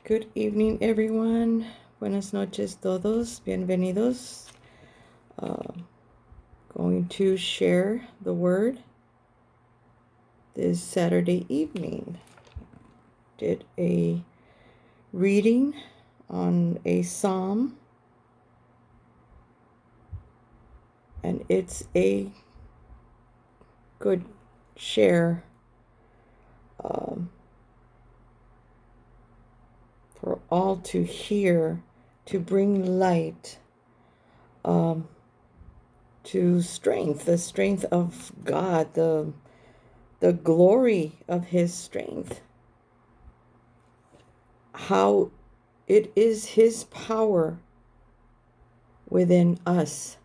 Good evening, everyone. Buenas noches todos. Bienvenidos. Going to share the word this Saturday evening. Did a reading on a psalm, and it's a good share for all to hear, to bring light to strength, the strength of God, the glory of His strength, how it is His power within us.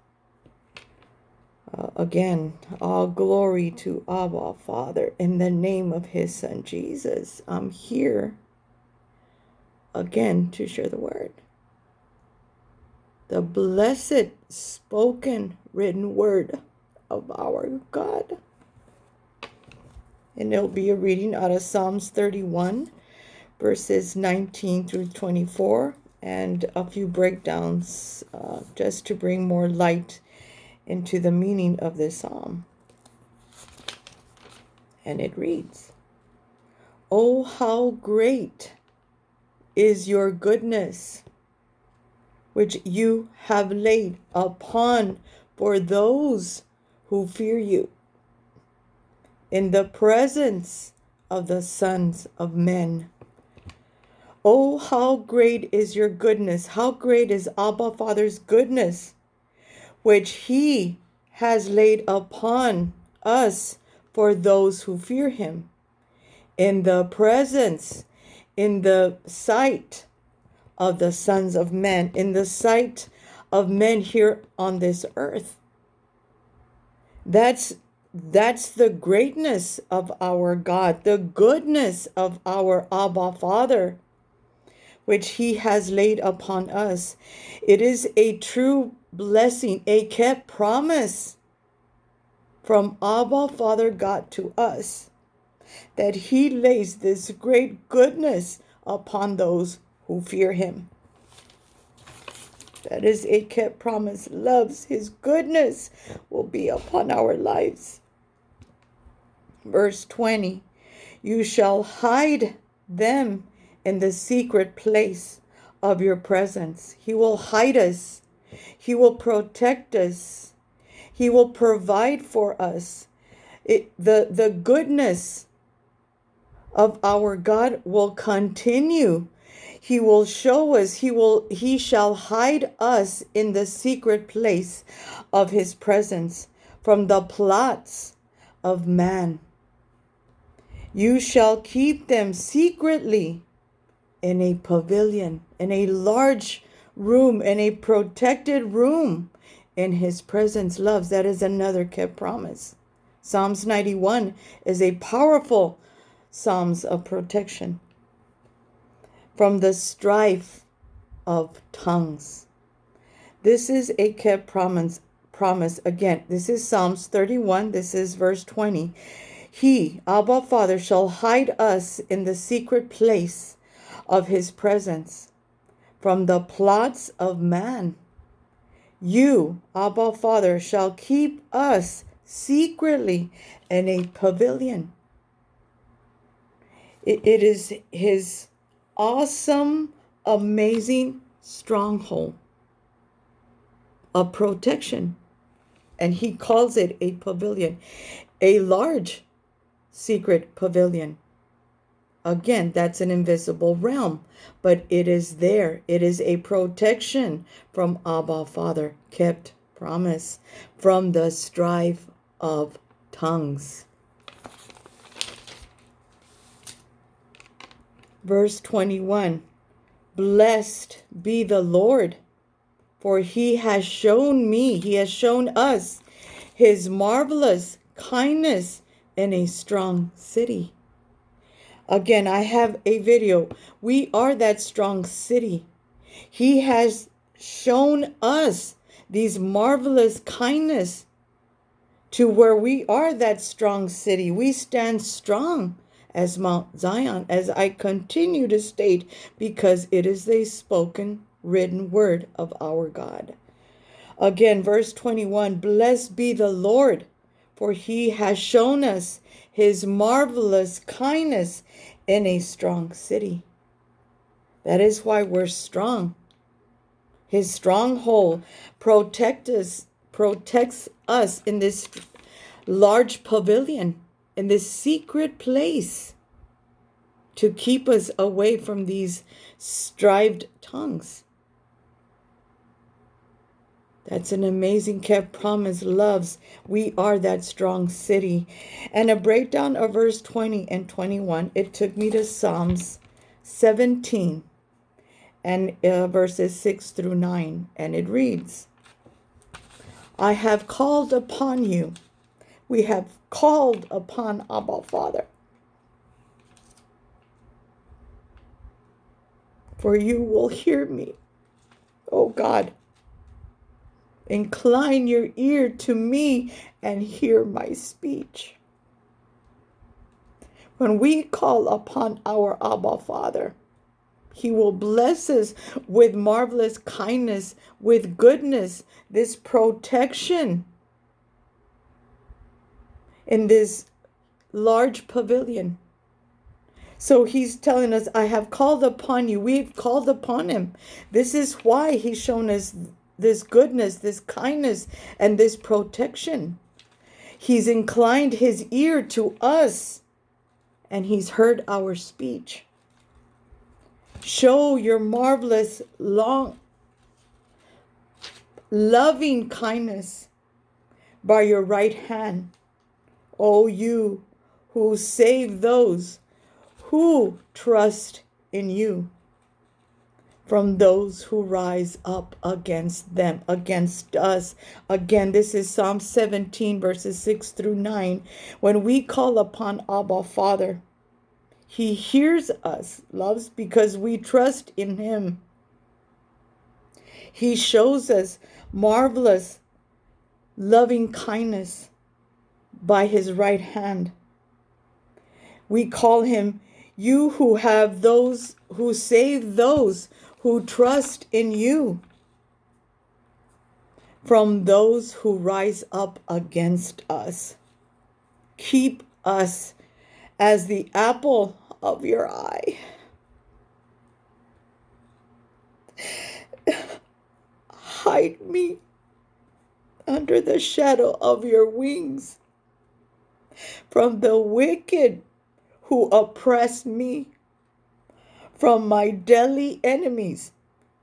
Again, all glory to Abba, Father, in the name of His Son, Jesus. I'm here again to share the word. The blessed spoken written word of our God. And it'll be a reading out of Psalms 31, verses 19 through 24, and a few breakdowns just to bring more light into the meaning of this psalm. And it reads, "Oh, how great is your goodness, which you have laid upon for those who fear you, in the presence of the sons of men." Oh, how great is your goodness! How great is Abba Father's goodness, which He has laid upon us for those who fear Him, in the presence, in the sight of the sons of men, in the sight of men here on this earth. That's the greatness of our God, the goodness of our Abba Father, which He has laid upon us. It is a true blessing, a kept promise from Abba Father God to us, that He lays this great goodness upon those who fear Him. That is a kept promise. Loves His goodness will be upon our lives. Verse 20, "You shall hide them in the secret place of your presence." He will hide us. He will protect us. He will provide for us. The goodness of our God will continue. He will show us. He shall hide us in the secret place of His presence from the plots of man. You shall keep them secretly in a pavilion, in a large room, in a protected room in His presence. Loves, that is another kept promise. Psalms 91 is a powerful Psalms of protection from the strife of tongues. This is a kept promise. Again, this is Psalms 31. This is verse 20. He, Abba Father, shall hide us in the secret place of His presence from the plots of man. You, Abba Father, shall keep us secretly in a pavilion. It is His awesome, amazing stronghold of protection. And He calls it a pavilion, a large secret pavilion. Again, that's an invisible realm, but it is there. It is a protection from Abba Father, kept promise from the strife of tongues. Verse 21, "Blessed be the Lord, for He has shown me," He has shown us, "His marvelous kindness in a strong city." Again, I have a video. We are that strong city. He has shown us these marvelous kindness to where we are that strong city. We stand strong as Mount Zion, as I continue to state, because it is the spoken, written word of our God. Again, verse 21, blessed be the Lord, for he has shown us his marvelous kindness in a strong city. That is why we're strong. His stronghold protects us in this large pavilion, in this secret place, to keep us away from these strived tongues. That's an amazing kept promise. Loves, we are that strong city. And a breakdown of verse 20 and 21, it took me to Psalms 17 and verses 6 through 9. And it reads, I have called upon you. We have called upon Abba Father. For you will hear me, O God. Incline your ear to me and hear my speech. When we call upon our Abba Father, he will bless us with marvelous kindness, with goodness, this protection in this large pavilion. So he's telling us, I have called upon you. We've called upon him. This is why he's shown us this goodness, this kindness, and this protection. He's inclined his ear to us, and he's heard our speech. Show your marvelous, loving kindness by your right hand, O you who save those who trust in you from those who rise up against them, against us. Again, this is Psalm 17, verses 6 through 9. When we call upon Abba Father, he hears us, loves, because we trust in him. He shows us marvelous, loving kindness by his right hand. We call him, you who have those who save those who trust in you from those who rise up against us. Keep us as the apple of your eye. Hide me under the shadow of your wings from the wicked who oppress me, from my deadly enemies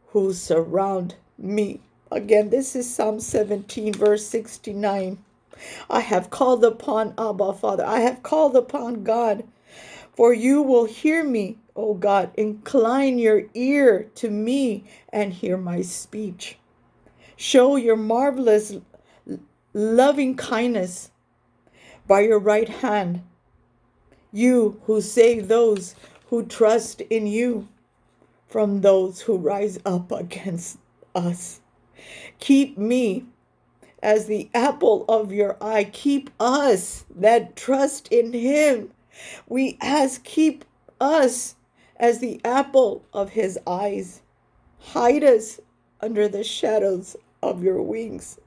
who surround me. Again, this is Psalm 17, verse 69. I have called upon Abba, Father. I have called upon God, for you will hear me, O God. Incline your ear to me and hear my speech. Show your marvelous loving kindness by your right hand, you who save those who trust in you from those who rise up against us. Keep me as the apple of your eye. Keep us that trust in him. We ask, keep us as the apple of his eyes. Hide us under the shadows of your wings.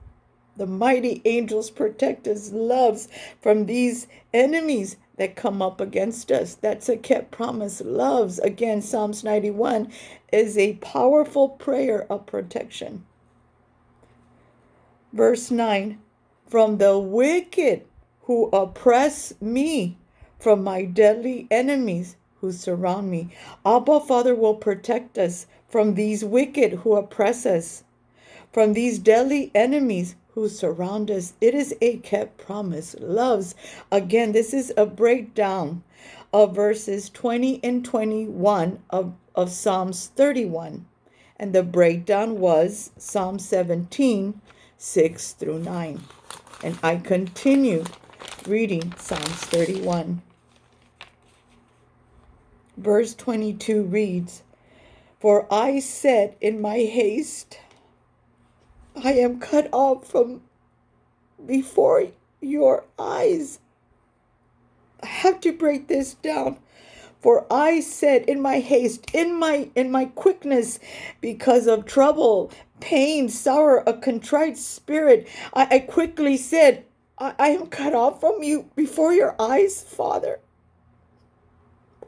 The mighty angels protect us, loves, from these enemies that come up against us. That's a kept promise. Loves, again, Psalms 91 is a powerful prayer of protection. Verse 9, from the wicked who oppress me, from my deadly enemies who surround me. Abba, Father, will protect us from these wicked who oppress us, from these deadly enemies who surround us. It is a kept promise. Loves, again, this is a breakdown of verses 20 and 21 of Psalms 31. And the breakdown was Psalm 17, 6 through 9. And I continue reading Psalms 31. Verse 22 reads, for I said in my haste, I am cut off from before your eyes. I have to break this down. For I said in my haste, in my quickness, because of trouble, pain, sorrow, a contrite spirit, I quickly said, I am cut off from you before your eyes, Father.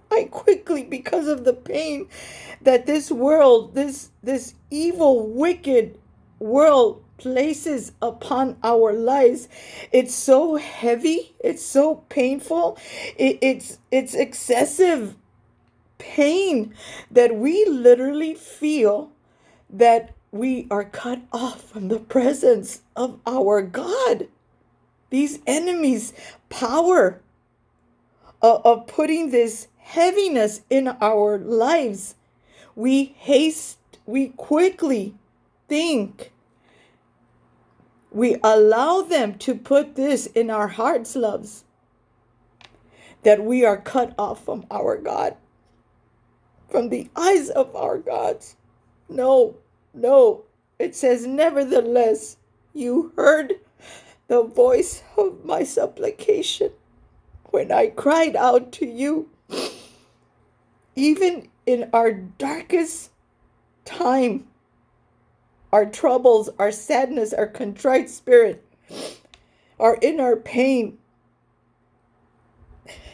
I quickly, because of the pain that this world, this evil, wicked world places upon our lives, it's so heavy, it's so painful, it's excessive pain that we literally feel that we are cut off from the presence of our God. These enemies' power of putting this heaviness in our lives. We quickly think, we allow them to put this in our hearts, loves, that we are cut off from our God, from the eyes of our gods. No, no. It says, nevertheless, you heard the voice of my supplication when I cried out to you. Even in our darkest time, our troubles, our sadness, our contrite spirit, or in our pain,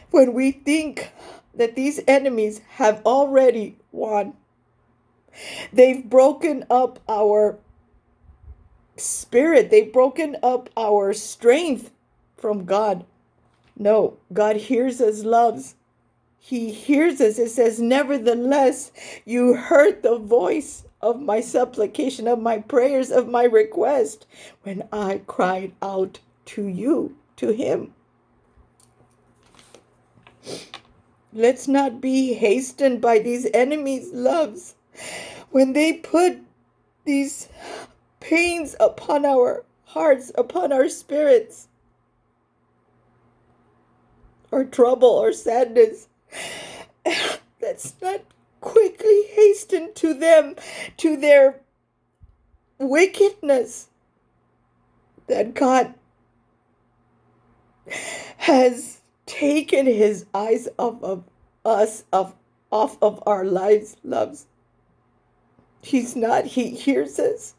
when we think that these enemies have already won, they've broken up our spirit, they've broken up our strength from God. No, God hears us, loves. He hears us. It says, nevertheless, you heard the voice of my supplication, of my prayers, of my request, when I cried out to you, to him. Let's not be hastened by these enemies, loves. When they put these pains upon our hearts, upon our spirits, or trouble or sadness, let's not quickly hasten to them, to their wickedness, that God has taken his eyes off of us, off of our lives, loves. He hears us.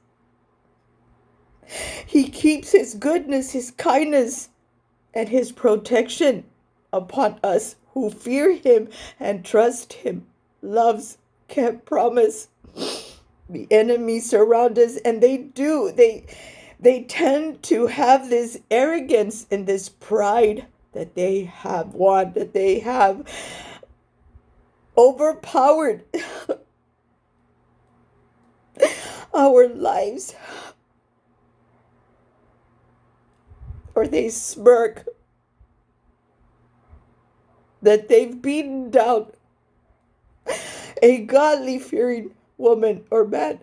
He keeps his goodness, his kindness, and his protection upon us who fear him and trust him. Loves kept promise. The enemies surround us, and they tend to have this arrogance and this pride that they have won, that they have overpowered our lives. Or they smirk that they've beaten down a godly fearing woman or man.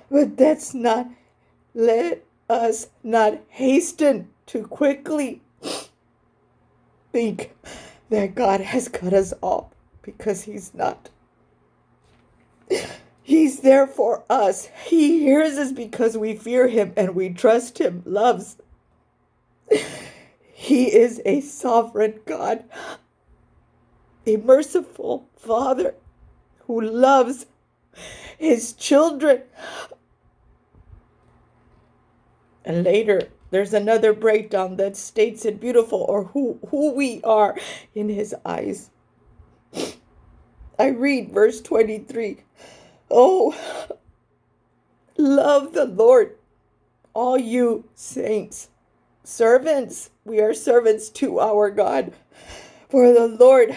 But let us not hasten to quickly think that God has cut us off, because he's not. He's there for us. He hears us because we fear him and we trust him, loves. He is a sovereign God, a merciful Father who loves his children. And later, there's another breakdown that states it beautiful, or who we are in his eyes. I read verse 23. Oh, love the Lord, all you saints, servants. We are servants to our God. For the Lord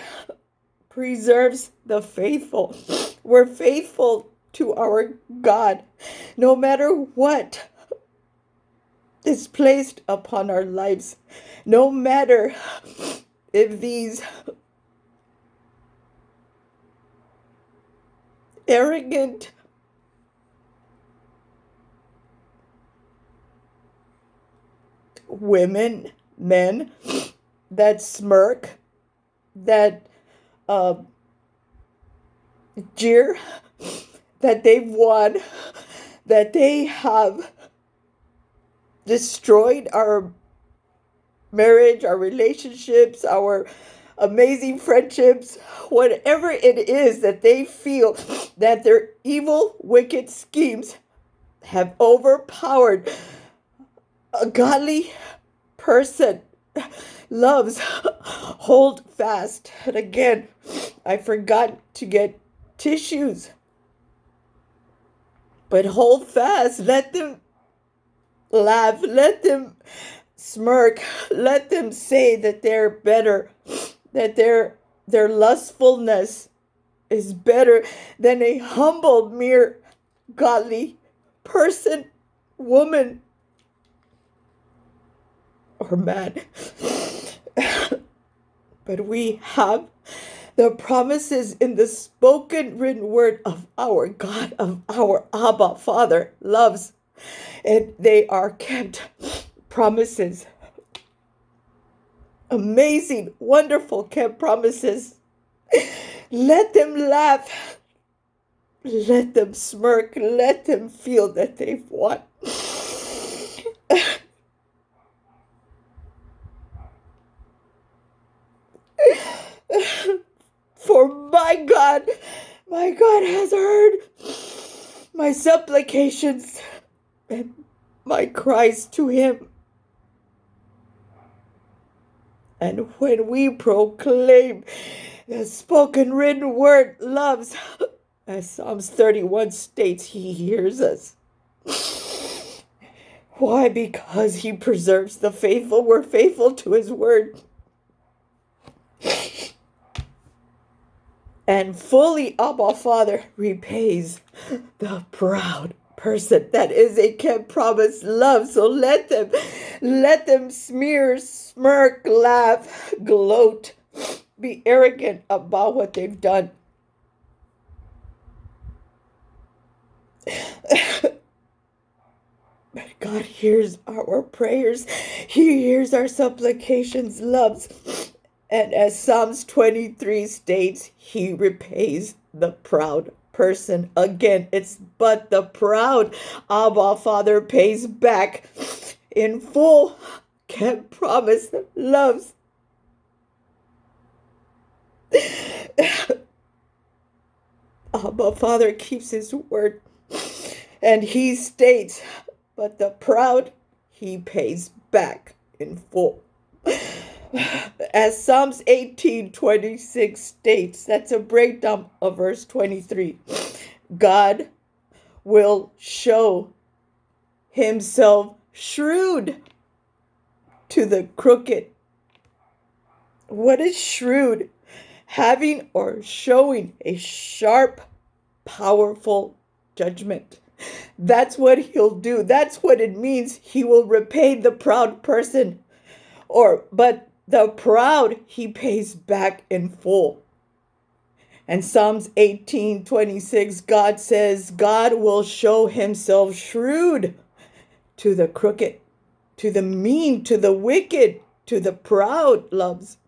preserves the faithful. We're faithful to our God, no matter what is placed upon our lives, no matter if these arrogant women, men that smirk, that jeer, that they've won, that they have destroyed our marriage, our relationships, our amazing friendships, whatever it is that they feel that their evil, wicked schemes have overpowered, a godly person loves, hold fast. And again, I forgot to get tissues, but hold fast. Let them laugh, let them smirk, let them say that they're better, that their lustfulness is better than a humble, mere godly person, woman, or man. But we have the promises in the spoken written word of our God, of our Abba Father loves, and they are kept promises. Amazing, wonderful kept promises. Let them laugh. Let them smirk. Let them feel that they've won. For my God has heard my supplications and my cries to him. And when we proclaim the spoken written word loves, as Psalms 31 states, he hears us. Why? Because he preserves the faithful. We're faithful to his word. And fully Abba Father repays the proud person. That is a kept promise love. So let them smear, smirk, laugh, gloat, be arrogant about what they've done. But God hears our prayers. He hears our supplications, loves. And as Psalms 23 states, he repays the proud person. Again, it's but the proud Abba Father pays back in full. Kept promise, loves. Abba Father keeps his word. And he states, but the proud he pays back in full. As Psalms 18:26 states, that's a breakdown of verse 23. God will show himself shrewd to the crooked. What is shrewd? Having or showing a sharp, powerful judgment. That's what he'll do. That's what it means. He will repay the proud person. But the proud he pays back in full. And Psalms 18:26, God says, God will show himself shrewd to the crooked, to the mean, to the wicked, to the proud, loves.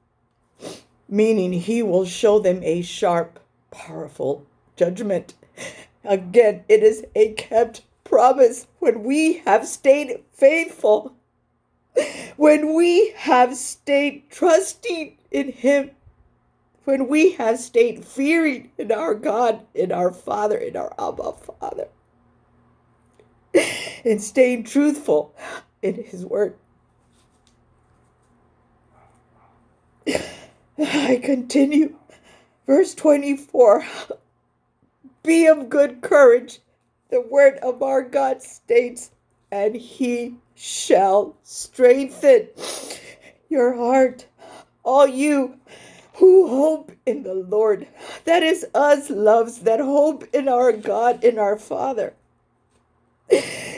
Meaning he will show them a sharp, powerful judgment. Again, it is a kept promise when we have stayed faithful. When we have stayed trusting in him, when we have stayed fearing in our God, in our Father, in our Abba Father, and staying truthful in his word. I continue. Verse 24. Be of good courage. The word of our God states, and he shall strengthen your heart. All you who hope in the Lord. That is us, loves, that hope in our God, in our Father.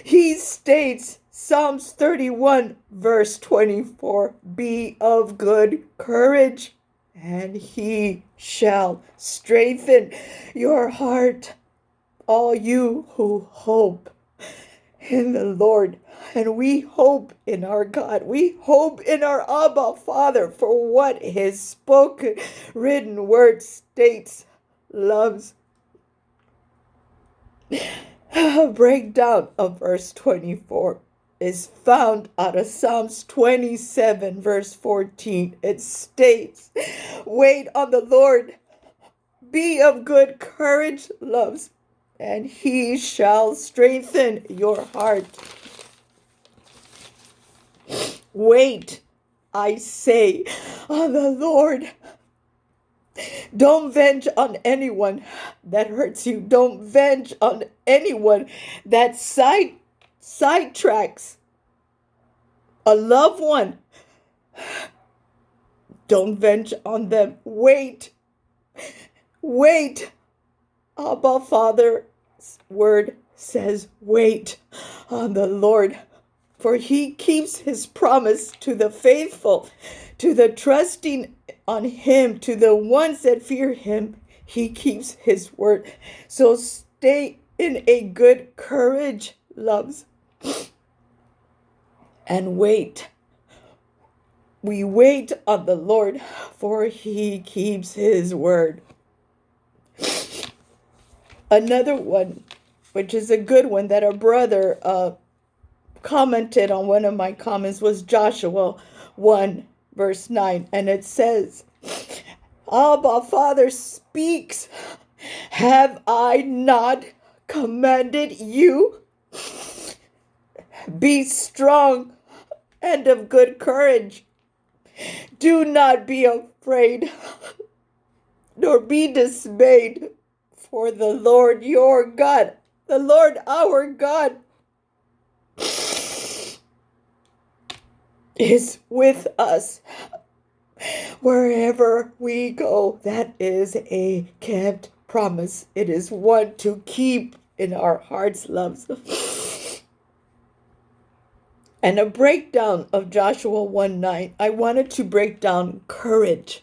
He states, Psalms 31, verse 24, be of good courage, and he shall strengthen your heart. All you who hope in the Lord. And we hope in our God. We hope in our Abba Father for what his spoken, written word states, loves. breakdown of verse 24 is found out of Psalms 27, verse 14. It states, wait on the Lord, be of good courage, loves, and he shall strengthen your heart. Wait, I say, on the Lord. Don't venge on anyone that hurts you. Don't venge on anyone that sidetracks a loved one. Don't venge on them. Wait. Abba Father's word says, wait on the Lord, for he keeps his promise to the faithful, to the trusting on him, to the ones that fear him. He keeps his word. So stay in a good courage, loves, and wait. We wait on the Lord, for he keeps his word. Another one, which is a good one that a brother commented on one of my comments, was Joshua 1, verse 9. And it says, Abba Father speaks, have I not commanded you? Be strong and of good courage. Do not be afraid, nor be dismayed, for the Lord your God, the Lord our God, is with us wherever we go. That is a kept promise. It is one to keep in our hearts, loves. And a breakdown of Joshua 1:9. I wanted to break down courage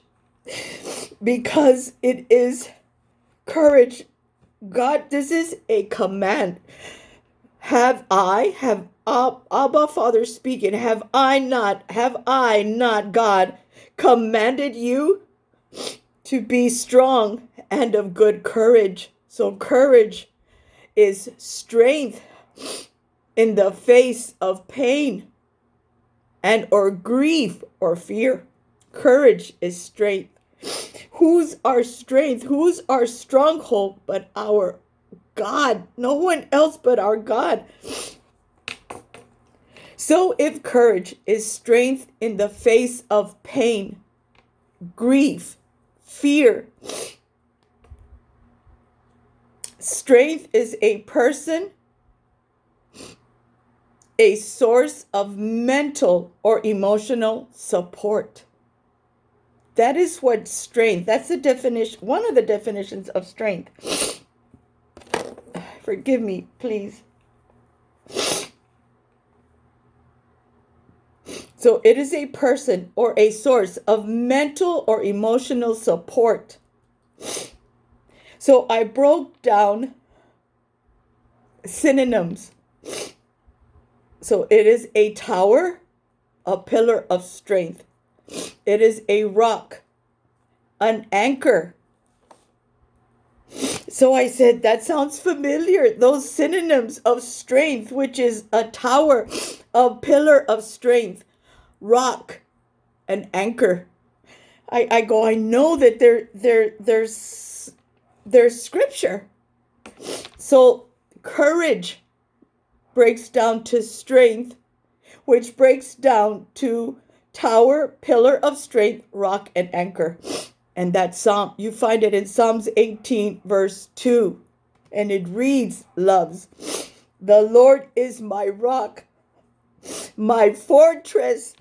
because it is courage. God, this is a command. Have Abba Father speaking, have I not, God, commanded you to be strong and of good courage? So courage is strength in the face of pain and or grief or fear. Courage is strength. Who's our strength? Who's our stronghold but our God? No one else but our God. So if courage is strength in the face of pain, grief, fear, strength is a person, a source of mental or emotional support. That is what strength, that's the definition, one of the definitions of strength. Forgive me, please. So it is a person or a source of mental or emotional support. So I broke down synonyms. So it is a tower, a pillar of strength. It is a rock, an anchor. So I said, that sounds familiar. Those synonyms of strength, which is a tower, a pillar of strength, rock, an anchor. I know that there's scripture. So courage breaks down to strength, which breaks down to tower, pillar of strength, rock, and anchor. And that psalm, you find it in Psalms 18, verse 2. And it reads, loves, the Lord is my rock, my fortress,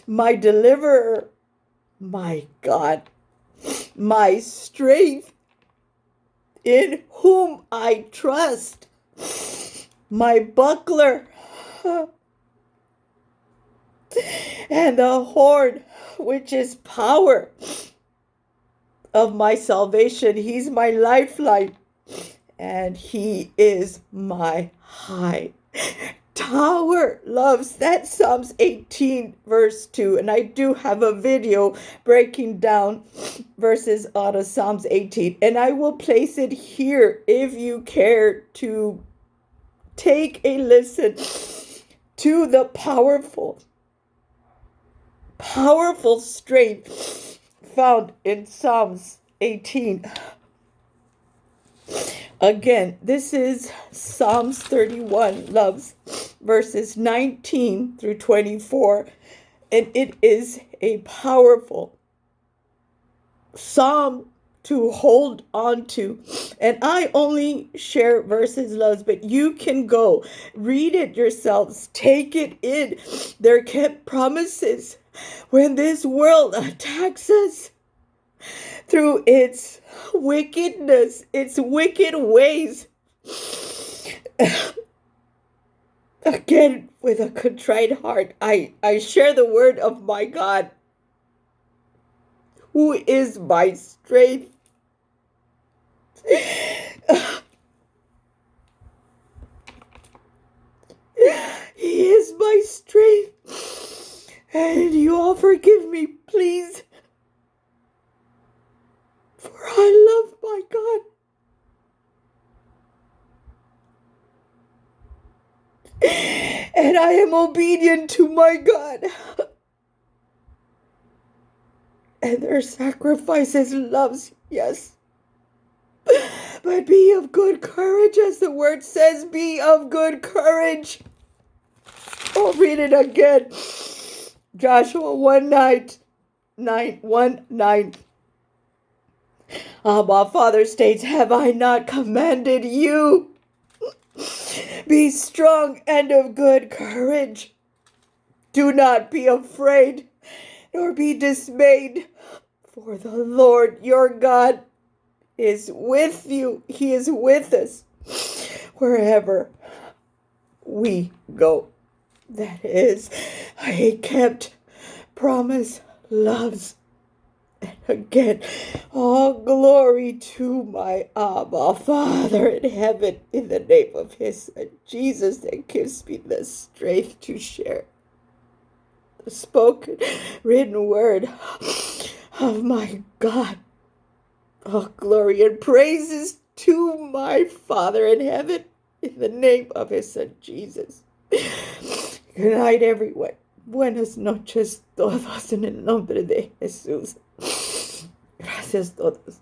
my deliverer, my God, my strength, in whom I trust, my buckler, and the horn, which is power of my salvation. He's my lifeline, and he is my high tower loves. That's Psalms 18, verse 2. And I do have a video breaking down verses out of Psalms 18. And I will place it here if you care to take a listen to the powerful strength found in Psalms 18. Again, this is Psalms 31, loves, verses 19 through 24. And it is a powerful psalm to hold on to. And I only share verses, loves, but you can go read it yourselves. Take it in. They're kept promises when this world attacks us through its wickedness, its wicked ways. Again, with a contrite heart, I share the word of my God, who is my strength. He is my strength. And you all forgive me, please. For I love my God. And I am obedient to my God. And their sacrifices loves, yes. But be of good courage, as the word says, be of good courage. I'll read it again. Joshua 1:9. Abba, Father states, have I not commanded you? Be strong and of good courage. Do not be afraid, nor be dismayed, for the Lord your God is with you. He is with us wherever we go. That is a kept promise, loves. And again, all glory to my Abba Father in heaven, in the name of his Son Jesus, that gives me the strength to share the spoken, written word of my God. All glory and praises to my Father in heaven, in the name of his Son Jesus. Good night, everyone. Buenas noches todos en el nombre de Jesús. Gracias todos.